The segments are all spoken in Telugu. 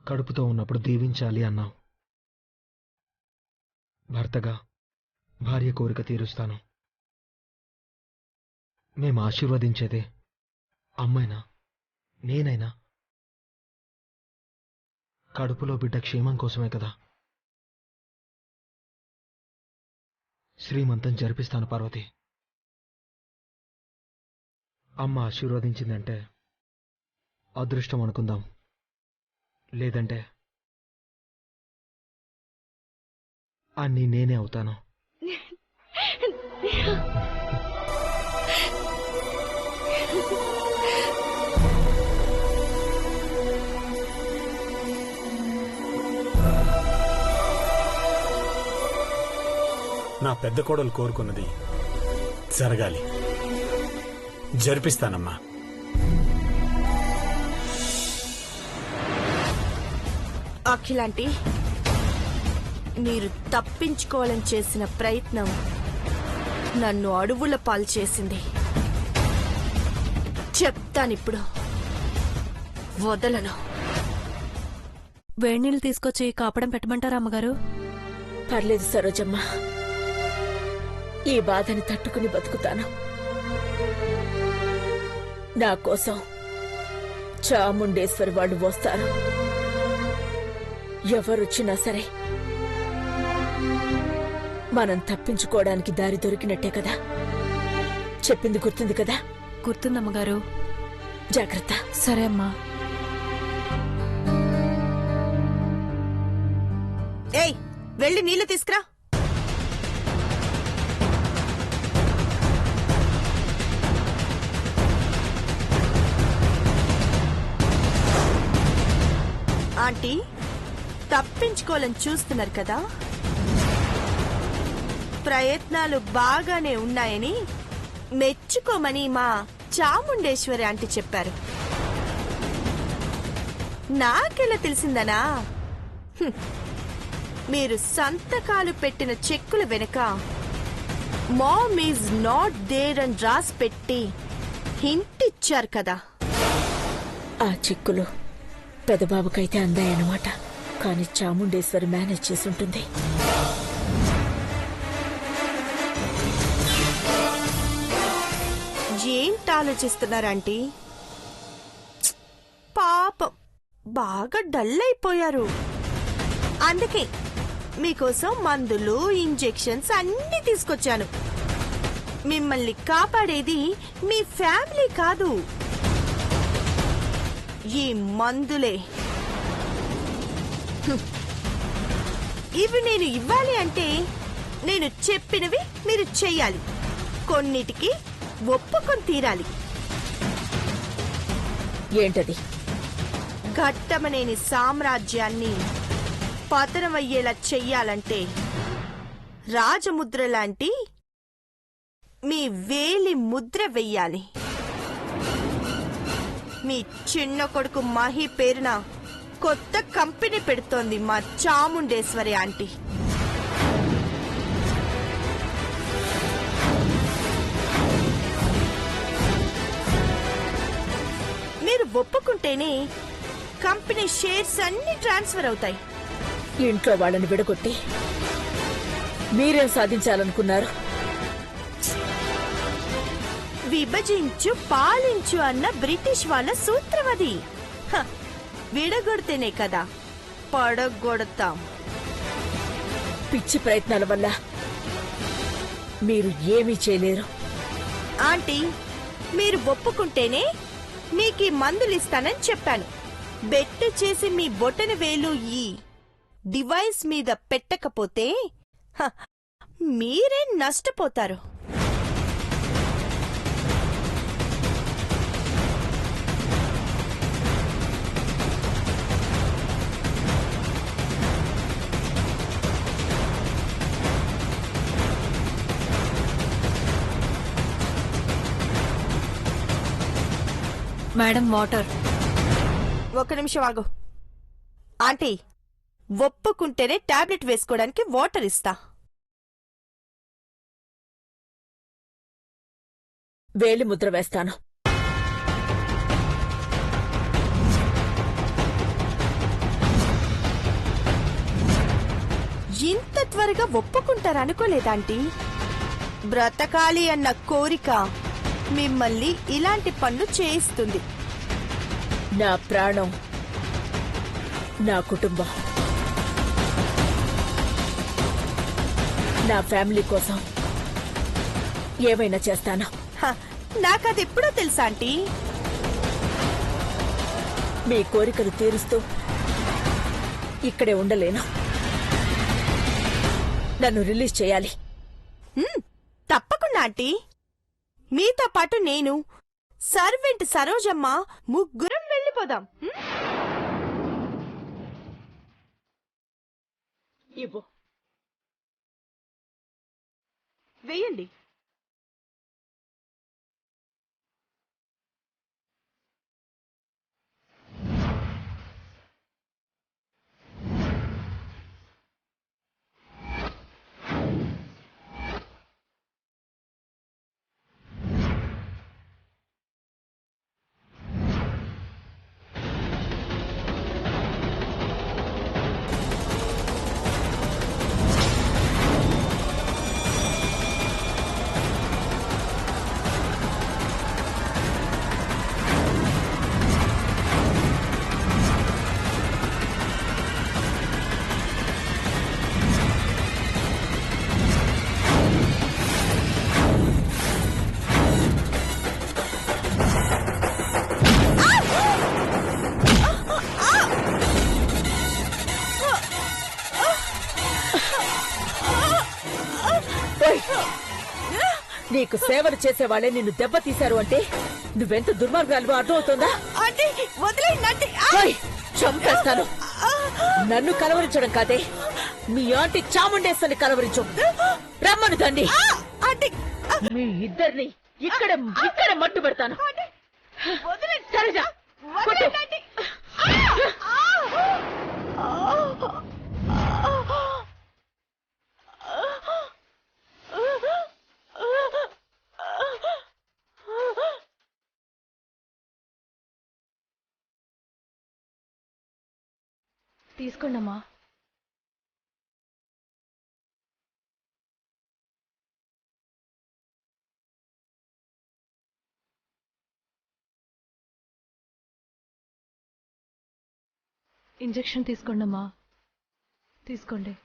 కడుపుతో ఉన్నప్పుడు దీవించాలి అన్నావు. భర్తగా భార్య కోరిక తీరుస్తాను. మేము ఆశీర్వదించేదే అమ్మైనా నేనైనా కడుపులో బిడ్డ క్షేమం కోసమే కదా. శ్రీమంతం జరిపిస్తాను పార్వతి. అమ్మ ఆశీర్వదించిందంటే అదృష్టం అనుకుందాం, లేదంటే అన్నీ నేనే అవుతాను. నా పెద్ద కోడలు కోరుకున్నది జరగాలి. జరిపిస్తానమ్మా. అఖిలాంటి, మీరు తప్పించుకోవాలని చేసిన ప్రయత్నం నన్ను అడవుల పాలు చేసింది. చెప్తానిప్పుడు, వదలను. వేణీళ్ళు తీసుకొచ్చి కాపడం పెట్టమంటారా అమ్మగారు? పర్లేదు సరోజమ్మ, ఈ బాధని తట్టుకుని బతుకుతాను. నా కోసం చాముండేశ్వరి వాళ్ళు వస్తారు. ఎవరొచ్చినా సరే మనం తప్పించుకోవడానికి దారి దొరికినట్టే కదా. చెప్పింది గుర్తుంది కదా? గుర్తుందమ్మగారు. జాగ్రత్త. సరే అమ్మా. ఏయ్, వెళ్ళి నీళ్లు తీసుకురా. ఆంటీ, తప్పించుకోవాలని చూస్తున్నారు కదా. ప్రయత్నాలు బాగానే ఉన్నాయని మెచ్చుకోమని మా చాముండేశ్వరి ఆంటీ చెప్పారు. నాకెలా తెలిసిందనా? మీరు సంతకాలు పెట్టిన చెక్కుల వెనుక మామ్ ఈజ్ నాట్ దేర్ అని రాసి పెట్టి హింట్ ఇచ్చారు కదా. ఆ చిక్కులు పెదబాబుకైతే అందాయన్నమాట. కాని చాముండేశ్వరి మేనేజ్ చేసుంటుంది. ఏంటి ఆలోచిస్తున్నారంటీ? పాపం, బాగా డల్ అయిపోయారు. అందుకే మీకోసం మందులు, ఇంజెక్షన్స్ అన్నీ తీసుకొచ్చాను. మిమ్మల్ని కాపాడేది మీ ఫ్యామిలీ కాదు, ఈ మందులే. ఇవి నేను ఇవ్వాలి అంటే నేను చెప్పినవి మీరు చెయ్యాలి. కొన్నిటికి ఒప్పుకొని తీరాలి. ఏంటది? ఘట్టమనేని సామ్రాజ్యాన్ని పతనమయ్యేలా చెయ్యాలంటే రాజముద్ర లాంటి మీ వేలి ముద్ర వెయ్యాలి. మీ చిన్న కొడుకు మహి పేరున కొత్త కంపెనీ పెడుతోంది మా చాముండేశ్వరి ఆంటీ. మీరు ఒప్పుకుంటేనే కంపెనీ షేర్స్ అన్ని ట్రాన్స్ఫర్ అవుతాయి. ఇంట్లో వాళ్ళని విడగొట్టి మీరేం సాధించాలనుకున్నారు? విభజించు పాలించు అన్న బ్రిటిష్ వాళ్ళ సూత్రం అది. విడగొడితేనే కదా పడగొడతాం. పిచ్చి ప్రయత్నాల వల్ల మీరు ఏమీ చేయలేరు. ఆంటీ, మీరు ఒప్పుకుంటేనే మీకీ మందులిస్తానని చెప్పాను. బెట్టు చేసి మీ బొటన వేలు ఈ డివైస్ మీద పెట్టకపోతే మీరే నష్టపోతారు. Madam, water. ఒక నిమిషం ఆగు. ఆంటీ, ఒప్పుకుంటేనే టాబ్లెట్ వేసుకోవడానికి వాటర్ ఇస్తా. వేలి ముద్ర వేస్తాను. త్వరగా ఒప్పుకుంటారనుకోలేదాంటీ. బ్రతకాలి అన్న కోరిక మిమ్మల్ని ఇలాంటి పనులు చేయిస్తుంది. నా ప్రాణం, నా కుటుంబం, నా ఫ్యామిలీ కోసం ఏమైనా చేస్తాను. నాకదెప్పుడో తెలుసా ఆంటీ. మీ కోరికలు తీరుస్తూ ఇక్కడే ఉండలేను. నన్ను రిలీజ్ చేయాలి. తప్పకుండా ఆంటీ. మీతో పాటు నేను, సర్వెంట్ సరోజమ్మ ముగ్గురం వెళ్ళిపోదాం. ఇవ్వు. వేయండి. నీకు సేవలు చేసేవాళ్లే నిన్ను దెబ్బతీశారు అంటే నువ్వెంత దుర్మార్గాలు అర్థమవుతోందా? ఆంటీ వదిలేయండి. ఓయ్, చంపేస్తాను. నన్ను కలవరించడం కాదే, మీ ఆంటీ చాముండేశ్వరిని కలవరించు. రమ్మను తండి. మీ ఇద్దరిని ఇక్కడ మట్టు పెడతాను. సరేజా, కొట్టు. తీసుకోండమ్మా. ఇంజెక్షన్ తీసుకోండమ్మా. తీసుకోండి.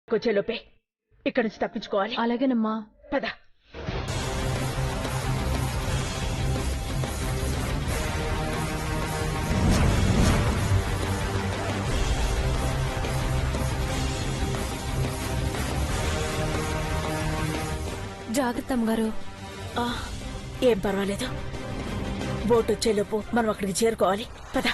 వచ్చేలోపే ఇక్కడి నుంచి తప్పించుకోవాలి. అలాగేనమ్మా. పద. జాగ్రత్త అమ్మగారు. ఏం పర్వాలేదు. బోట్ వచ్చేలోపు మనం అక్కడికి చేరుకోవాలి. పద.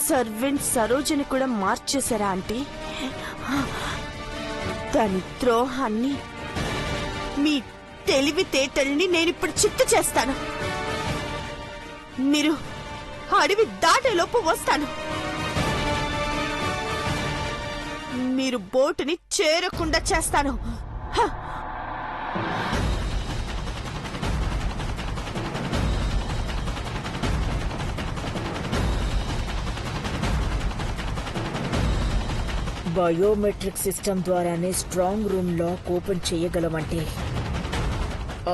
సర్వెంట్ సరోజని కూడా మార్చేశారా ఆంటీ? దాని ద్రోహాన్ని, మీ తెలివితేటల్ని నేనిప్పుడు చిత్తు చేస్తాను. మీరు ఆ అడవి దాటేలోపు వస్తాను. మీరు బోటుని చేరకుండా చేస్తాను. హ! బయోమెట్రిక్ సిస్టమ్ ద్వారానే స్ట్రాంగ్ రూమ్ లాక్ ఓపెన్ చేయగలమంటే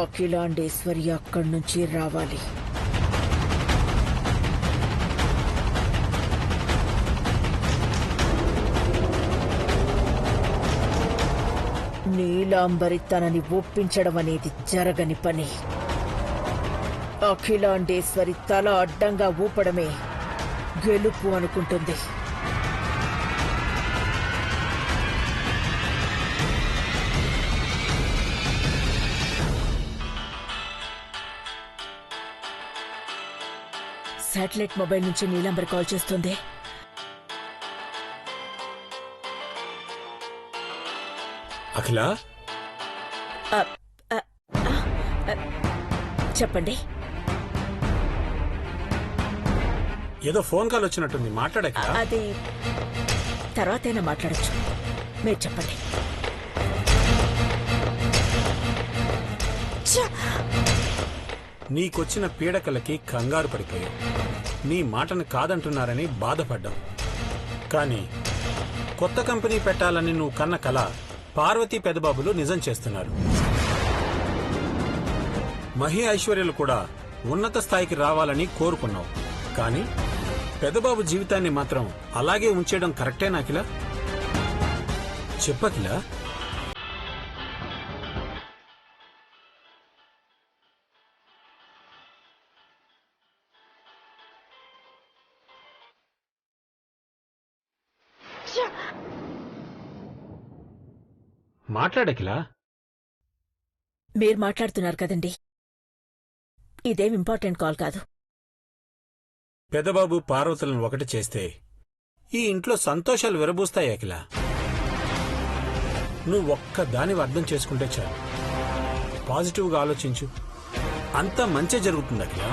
అఖిలాండేశ్వరి అక్కడి నుంచి రావాలి. నీలాంబరి తనని ఒప్పించడం అనేది జరగని పని. అఖిలాండేశ్వరి తల అడ్డంగా ఊపడమే గెలుపు అనుకుంటుంది. శాటిలైట్ మొబైల్ నుంచి నీలాంబరి కాల్ చేస్తుంది. అఖిల, చెప్పండి. ఏదో ఫోన్ కాల్ వచ్చినట్టుంది, మాట్లాడక. అది తర్వాతైనా మాట్లాడచ్చు. మీరు చెప్పండి. నీకొచ్చిన పీడకలకి కంగారు పడిపోయావు. నీ మాటను కాదంటున్నారని బాధపడ్డావు. కానీ కొత్త కంపెనీ పెట్టాలని నువ్వు కన్న కల పార్వతీ పెదబాబులు నిజం చేస్తున్నారు. మహి ఐశ్వర్యలు కూడా ఉన్నత స్థాయికి రావాలని కోరుకున్నావు. కానీ పెదబాబు జీవితాన్ని మాత్రం అలాగే ఉంచేయడం కరెక్టేనా అఖిల? చెప్పకిలా. మాట్లాడకిలా. మీరు మాట్లాడుతున్నారు కదండి, ఇదేం ఇంపార్టెంట్ కాల్ కాదు. పెదబాబు పార్వతులను ఒకటి చేస్తే ఈ ఇంట్లో సంతోషాలు విరబూస్తాయి అఖిల. నువ్వు ఒక్కదానివి అర్థం చేసుకుంటే చాలు. పాజిటివ్గా ఆలోచించు, అంతా మంచి జరుగుతుంది అఖిల.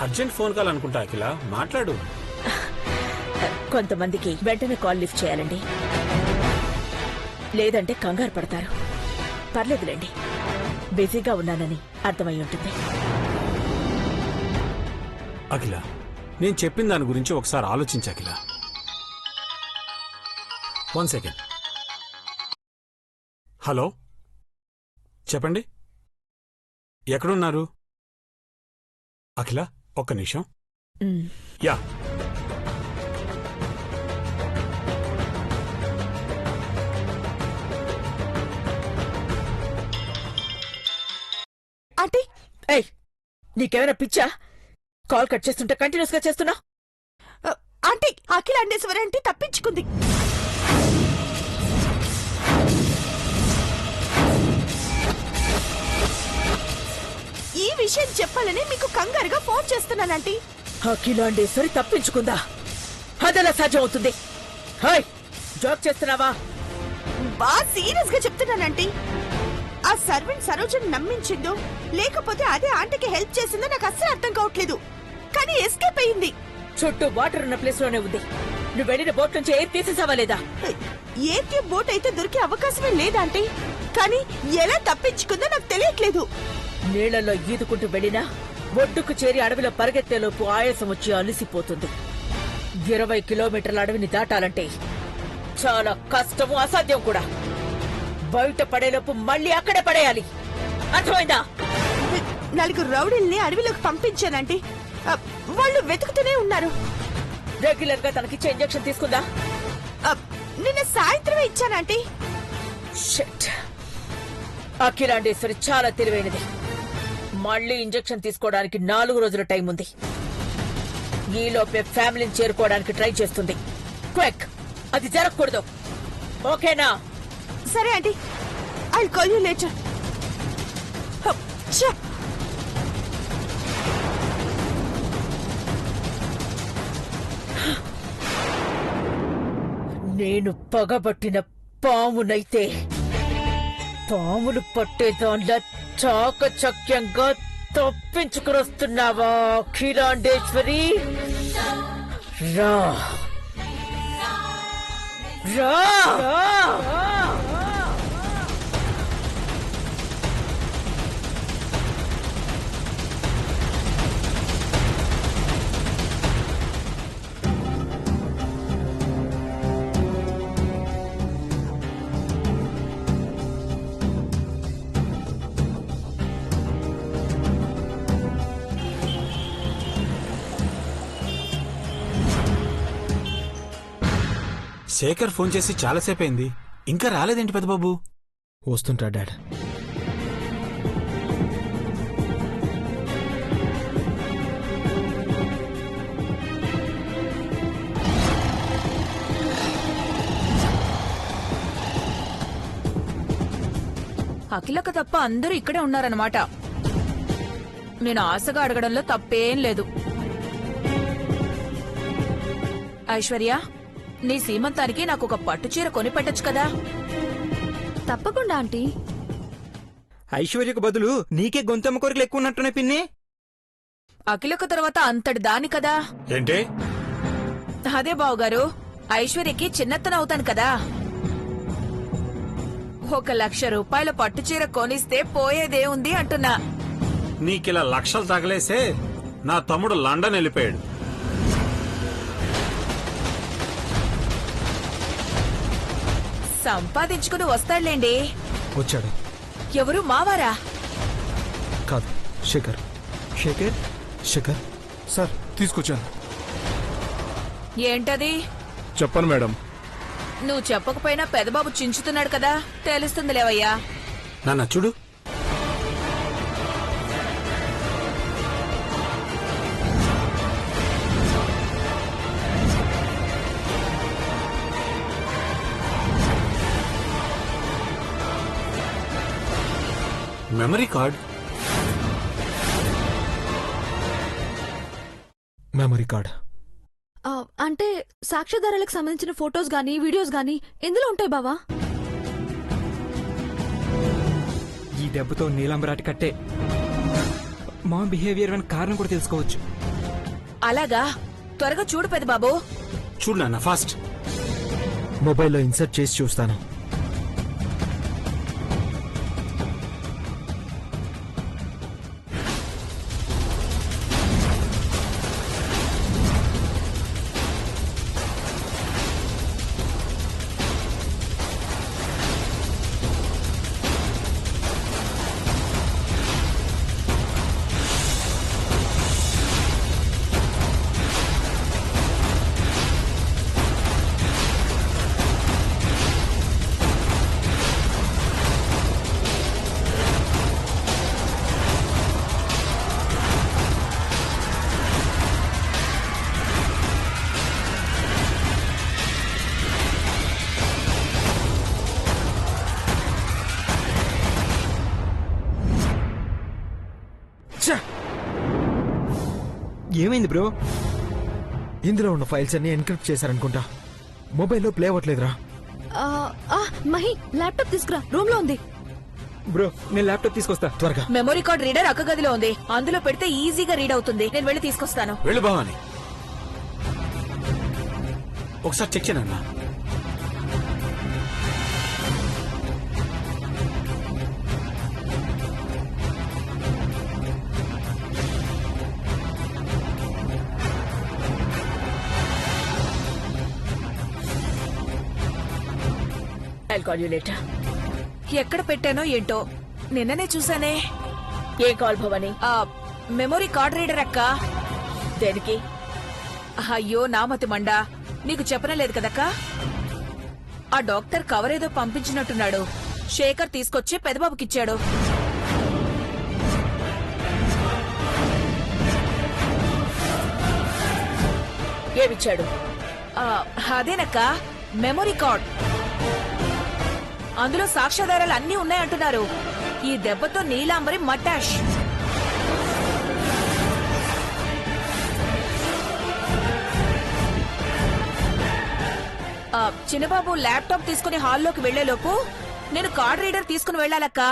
అర్జెంట్ ఫోన్ కాల్ అనుకుంటా అఖిల, మాట్లాడు. కొంతమందికి వెంటనే కాల్ లిఫ్ట్ చేయాలండి, లేదంటే కంగారు పడతారు. పర్లేదులేండి, బిజీగా ఉన్నానని అర్థమై ఉంటుంది. అఖిల, నేను చెప్పిన దాని గురించి ఒకసారి ఆలోచించు అఖిల. 1 సెకండ్. హలో, చెప్పండి, ఎక్కడున్నారు? అఖిల, ఒక్క నిమిషం. యా. ఆంటీ, ఏయ్, నీకేమైనా పిచ్చా? కాల్ కట్ చేస్తుంటే కంటిన్యూస్ గా చేస్తున్నా. ఆంటీ, అఖిలాండేశ్వరి ఆంటీ తప్పించుకుంది. ఈ విషయం చెప్పాలని మీకు కంగారుగా ఫోన్ చేస్తున్నానంటీ. అఖిలాండేశ్వరి తప్పించుకుందా? అదెలా సాధ్యం అవుతుంది? హాయ్, జాబ్ చేస్తున్నావా? బాగా సీరియస్ గా చెప్తున్నానంటీ. ఆ సర్వెంట్ సరోజను నమ్మించిందో లేకపోతే అదే ఆంటీకి హెల్ప్ చేసిందో నాకు అస్సలు అర్థం కావట్లేదు. కానీ ఎస్కేప్ అయింది. చుట్టూ వాటర్ ఉన్న ప్లేస్ లోనే ఉంది. నువ్వు వెళ్ళిన బోట్ నుంచి ఎయిర్ తీసేసావా లేదా? ఏటీఎం బోట్ అయితే దొరికే అవకాశమే లేదంటీ. కానీ ఎలా తప్పించుకుందో నాకు తెలియట్లేదు. నీళ్లలో ఈదుకుంటూ వెళ్ళినా ఒడ్డుకు చేరి అడవిలో పరిగెత్తేలోపు ఆయాసం వచ్చి అలసిపోతుంది. 20 కిలోమీటర్ల అడవిని దాటాలంటే చాలా కష్టము, అసాధ్యం కూడా. బయట పడేలోపు మళ్ళీ అక్కడే పడేయాలి. అర్థమైందా? 4 రౌడీల్ని అడవిలోకి పంపించానంటీ. వాళ్ళు వెతుకుతూనే ఉన్నారు. రెగ్యులర్ గా తనకిచ్చే ఇంజెక్షన్ తీసుకుందా? నిన్న సాయంత్రమే ఇచ్చానంటీ. షిట్. అఖిలాండేశ్వరి చాలా తెలివైనది. మళ్ళీ ఇంజెక్షన్ తీసుకోవడానికి 4 రోజుల టైం ఉంది. ఈలోపే ఫ్యామిలీని చేరుకోవడానికి ట్రై చేస్తుంది. క్విక్, అది జరగకూడదు. ఓకేనా? సరే aunty, I'll call you later. నేను పగబట్టిన పామునైతే పాములు పట్టేదాన్లా చాకచక్యంగా తప్పించుకుని వస్తున్నావా అఖిలాండేశ్వరి? రా రా శేఖర్ ఫోన్ చేసి చాలాసేపు అయింది, ఇంకా రాలేదేంటి పెద్దబాబు? వస్తుంటా డాడ్. అఖిలక తప్ప అందరూ ఇక్కడే ఉన్నారన్నమాట. నేను ఆశగా అడగడంలో తప్పేం లేదు. ఐశ్వర్య, నీ సీమంతానికి నాకు ఒక పట్టుచీర కొని పెట్టొచ్చు కదా? తప్పకుండా ఆంటీ. ఐశ్వర్యకు బదులు నీకే గొంతమ్మ కోరికలు ఎక్కువ ఉన్నట్టునే పిన్ని. అఖిలక తర్వాత అంతటి దాని కదా. ఏంటి? అదే బావుగారు, ఐశ్వర్యకి చిన్నత్తన అవుతాను కదా. 1,00,000 రూపాయల పట్టుచీర కొనిస్తే పోయేదే ఉంది అంటున్నా. నీకిలా లక్షలు తగలేసే నా తమ్ముడు లండన్ వెళ్ళిపోయాడు. సంపాదించుకుని వస్తాడులేండి. వచ్చాడు. ఎవరు మావారా? కాదు, శేఖర్. శేఖర్ శేఖర్ సార్ తీసుకొచ్చాను. ఏంటది? చెప్పను మేడం. నువ్వు చెప్పకపోయినా పెదబాబు చించుతున్నాడు కదా, తెలుస్తుంది లేవయ్యా. నాన్న చూడు. Memory card. మెమరీ కార్డ్ అంటే సాక్ష్యాధారాలకు సంబంధించిన ఫొటోస్ గానీ వీడియోస్ గానీ ఎందులో ఉంటాయి బావా? ఈ దెబ్బతో నీలంబరాటి కట్టే మా బిహేవియర్ అని కారణం కూడా తెలుసుకోవచ్చు. అలాగా, త్వరగా చూడు పెదబాబు. చూడు నాన్న, ఫాస్ట్. మొబైల్లో ఇన్సర్ట్ చేసి చూస్తాను. ఏమైంది బ్రో? ఇందులో ఉన్న ఫైల్స్ అన్ని ఎన్క్రిప్ట్ చేశారనుకుంటా. మొబైల్లో ప్లే అవ్వట్లేదురా. మహి, ల్యాప్టాప్ తీసుకురా, రూమ్ లో ఉంది. బ్రో నేను ల్యాప్టాప్ తీసుకొస్తా. త్వరగా. మెమరీ కార్డ్ రీడర్ అక్క గదిలో ఉంది, అందులో పెడితే ఈజీగా రీడ్ అవుతుంది. నేను వెళ్ళి తీసుకొస్తాను. వెళ్ళు భవాని, ఒకసారి చెక్ చేయనన్నా. కాల్యులేటర్ ఎక్కడ పెట్టానో ఏంటో, నిన్ననే చూసానే. ఏ call Bhavani? Memory card reader అక్క. దేనికి? అయ్యో నామతి మండా, నీకు చెప్పనలేదు కదక్కా. ఆ డాక్టర్ కవర్ ఏదో పంపించినట్టున్నాడు. శేఖర్ తీసుకొచ్చి పెదబాబుకిచ్చాడు. ఏమిచ్చాడు? అదేనక్క, మెమరీ కార్డ్. అందులో సాక్ష్యాధారాలు అన్నీ ఉన్నాయంటున్నారు. ఈ దెబ్బతో నీలాంబరి మటాష్. చిన్నబాబు ల్యాప్టాప్ తీసుకుని హాల్లోకి వెళ్లేలోపు నేను కార్డ్ రీడర్ తీసుకుని వెళ్ళాలక్కా.